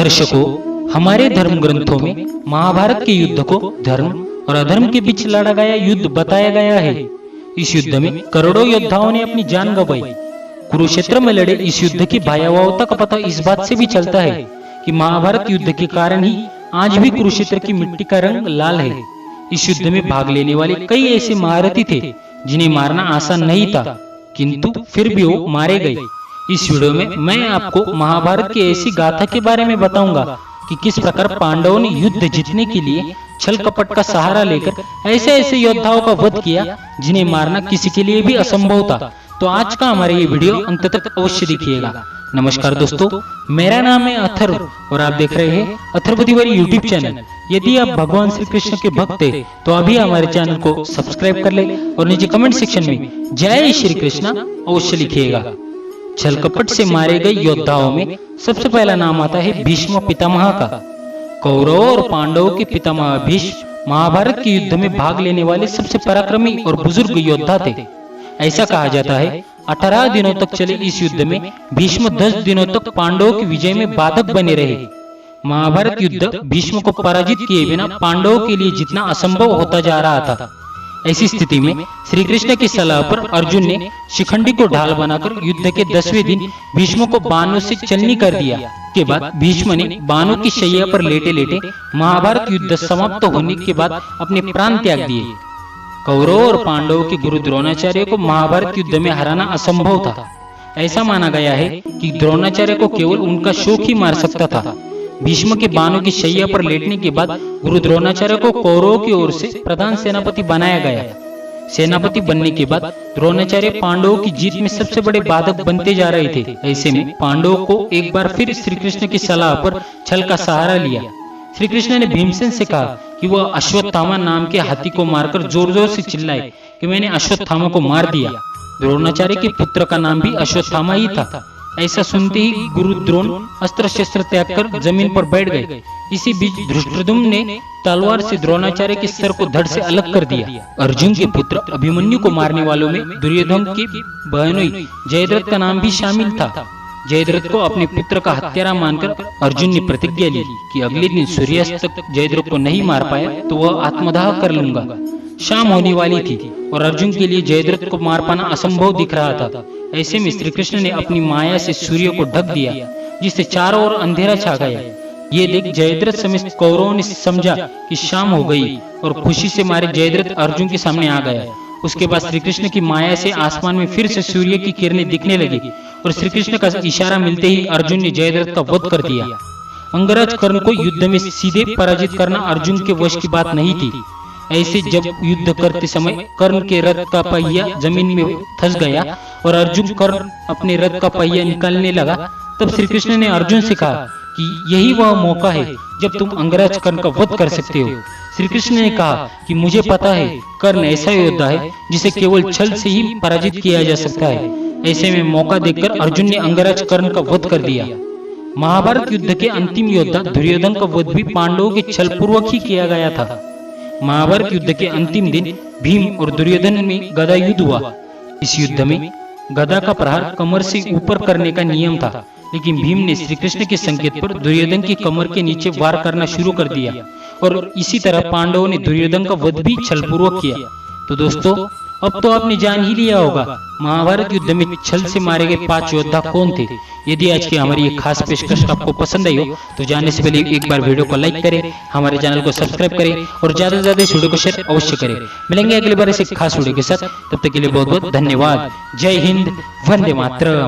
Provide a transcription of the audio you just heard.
दर्शकों, हमारे धर्म ग्रंथों में महाभारत के युद्ध को धर्म और अधर्म के बीच लड़ा गया युद्ध बताया गया है। इस युद्ध में करोड़ों योद्धाओं ने अपनी जान गंवाई। कुरुक्षेत्र में लड़े इस युद्ध की भयावहता का पता इस बात से भी चलता है कि महाभारत युद्ध के कारण ही आज भी कुरुक्षेत्र की मिट्टी का रंग लाल है। इस युद्ध में भाग लेने वाले कई ऐसे महारथी थे जिन्हें मारना आसान नहीं था, किंतु फिर भी वो मारे गए। इस वीडियो में मैं आपको महाभारत की ऐसी गाथा के बारे में बताऊंगा कि किस प्रकार पांडवों ने युद्ध जीतने के लिए छल कपट का सहारा लेकर ऐसे ऐसे योद्धाओं का वध किया जिन्हें मारना किसी के लिए भी असंभव था। तो आज का हमारा ये वीडियो अंत तक अवश्य देखिएगा। नमस्कार दोस्तों, मेरा नाम है अथर्व और आप देख रहे हैं अथर्व तिवारी यूट्यूब चैनल। यदि आप भगवान श्री कृष्ण के भक्त हैं तो अभी हमारे चैनल को सब्सक्राइब कर ले और नीचे कमेंट सेक्शन में जय श्री कृष्ण अवश्य लिखिएगा। छल कपट से मारे गए योद्धाओं में सबसे पहला नाम आता है भीष्म पितामह का। कौरवों और पांडवों के पितामह भीष्म महाभारत के युद्ध में भाग लेने वाले सबसे पराक्रमी और बुजुर्ग योद्धा थे। ऐसा कहा जाता है 18 दिनों तक चले इस युद्ध में भीष्म 10 दिनों तक पांडवों की विजय में बाधक बने रहे। महाभारत युद्ध भीष्म को पराजित किए बिना पांडवों के लिए जितना असंभव होता जा रहा था। ऐसी स्थिति में श्री कृष्ण की सलाह पर अर्जुन ने शिखंडी को ढाल बनाकर युद्ध के 10वें दिन भीष्म को बाणों से चलनी कर दिया। के बाद भीष्म ने बाणों की शैया पर लेटे लेटे महाभारत युद्ध समाप्त होने के बाद अपने प्राण त्याग दिए। कौरवों और पांडवों के गुरु द्रोणाचार्य को महाभारत युद्ध में हराना असंभव था। ऐसा माना गया है कि द्रोणाचार्य को केवल उनका शौक ही मार सकता था। भीष्म के बाणों की शैया पर लेटने के बाद गुरु द्रोणाचार्य को कौरवों की ओर से प्रधान सेनापति बनाया गया। सेनापति बनने के बाद द्रोणाचार्य पांडवों की जीत में सबसे बड़े बाधक बनते जा रहे थे। ऐसे में पांडवों को एक बार फिर श्री कृष्ण की सलाह पर छल का सहारा लिया। श्री कृष्ण ने भीमसेन से कहा कि वह अश्वत्थामा नाम के हाथी को मारकर जोर जोर से चिल्लाए कि मैंने अश्वत्थामा को मार दिया। द्रोणाचार्य के पुत्र का नाम भी अश्वत्थामा ही था। ऐसा सुनते ही गुरु द्रोण अस्त्र शस्त्र त्याग कर जमीन पर बैठ गए। इसी बीच धृष्टद्युम्न ने तलवार से द्रोणाचार्य के सर को धड़ से अलग कर दिया। अर्जुन के पुत्र अभिमन्यु को मारने वालों में दुर्योधन की बहनोई जयद्रथ का नाम भी शामिल था। जयद्रथ को अपने पुत्र का हत्यारा मानकर अर्जुन ने प्रतिज्ञा ली कि अगले दिन सूर्यास्त तक जयद्रथ को नहीं मार पाया तो वह आत्मदाह कर लूंगा। शाम होने वाली थी और अर्जुन के लिए जयद्रथ को मार पाना असंभव दिख रहा था। ऐसे में श्री कृष्ण ने अपनी माया से सूर्य को ढक दिया, जिससे चारों ओर अंधेरा छा गया। ये देख जयद्रथ समेत कौरवों ने समझा कि शाम हो गई और खुशी से मारे जयद्रथ अर्जुन के सामने आ गया। उसके बाद श्री कृष्ण की माया से आसमान में फिर से सूर्य की किरणें दिखने लगी और श्री कृष्ण का इशारा मिलते ही अर्जुन ने जयद्रथ का वध कर दिया। अंगराज कर्ण को युद्ध में सीधे पराजित करना अर्जुन के वश की बात नहीं थी। ऐसे जब युद्ध करते समय कर्ण के रथ का पहिया जमीन में फंस गया और अर्जुन कर्ण अपने रथ का पहिया निकालने लगा, तब श्री कृष्ण ने अर्जुन से कहा कि यही वह मौका है जब तुम अंगराज कर्ण का वध कर सकते हो। श्री कृष्ण ने कहा कि मुझे पता है कर्ण ऐसा योद्धा है जिसे केवल छल से ही पराजित किया जा सकता है। ऐसे में मौका देखकर अर्जुन ने अंगराज कर्ण का वध कर दिया। महाभारत युद्ध के अंतिम योद्धा दुर्योधन का वध भी पांडवों के छल पूर्वक ही किया गया था। महाभारत युद्ध के अंतिम दिन भीम और दुर्योधन में गदा युद्ध हुआ। इस युद्ध में गदा का प्रहार कमर से ऊपर करने का नियम था, लेकिन भीम ने श्री कृष्ण के संकेत पर दुर्योधन की कमर के नीचे वार करना शुरू कर दिया और इसी तरह पांडवों ने दुर्योधन का वध भी छलपूर्वक किया। तो दोस्तों, अब तो आपने जान ही लिया होगा महाभारत युद्ध में छल से मारे गए 5 योद्धा कौन थे। यदि आज की हमारी ये खास पेशकश आपको पसंद आई हो तो जानने से पहले एक बार वीडियो को लाइक करें, हमारे चैनल को सब्सक्राइब करें और ज्यादा से ज्यादा इस वीडियो को शेयर अवश्य करें। मिलेंगे अगली बार ऐसे खास वीडियो के साथ, तब तक के लिए बहुत बहुत धन्यवाद। जय हिंद, वंदे मातरम।